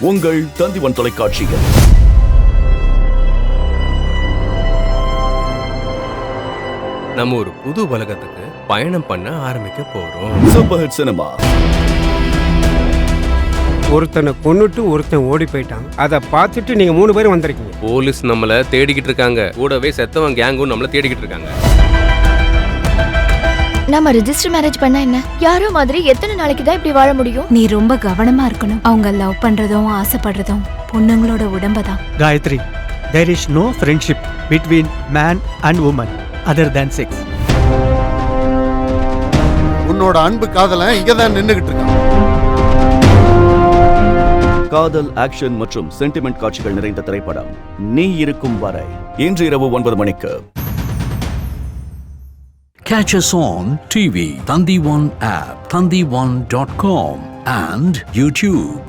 உங்கள் தந்திவன் தொலைக்காட்சியில். நம்ம ஒரு புது உலகத்துக்கு பயணம் பண்ண ஆரம்பிக்க போறோம். Super hit cinema. ஒருத்தனை கொன்னுட்டு ஒருத்தன் ஓடி போயிட்டான். அதை பார்த்துட்டு நீங்க 3 பேரும் வந்திருக்கீங்க. போலீஸ் நம்மள தேடிக்கிட்டு இருக்காங்க. கூடவே செத்தவன் கேங்கும் நம்மள தேடிக்கிட்டு இருக்காங்க. நாம ரெஜிஸ்டர் மேரேஜ் பண்ணா என்ன? யாரோ மாதிரி எத்தனை நாளைக்கு தான் இப்படி வாழ முடியும்? நீ ரொம்ப கவனமா இருக்கணும். அவங்க லவ் பண்றதும் ஆசைப்படுறதும் பொண்ணுங்களோட உடம்பதான். Gayatri, there is no friendship between man and woman other than sex. உன்னோட அன்பு காதலன் இங்கதான் நின்னுகிட்டு இருக்கான். காதல், ஆக்ஷன் மற்றும் சென்டிமெண்ட் காட்சிகள் நிறைந்த திரைப்படம் நீ இருக்கும் வரை இன்று இரவு 9 மணிக்கு. Catch us on TV, Thandivan app, thandivan.com and YouTube.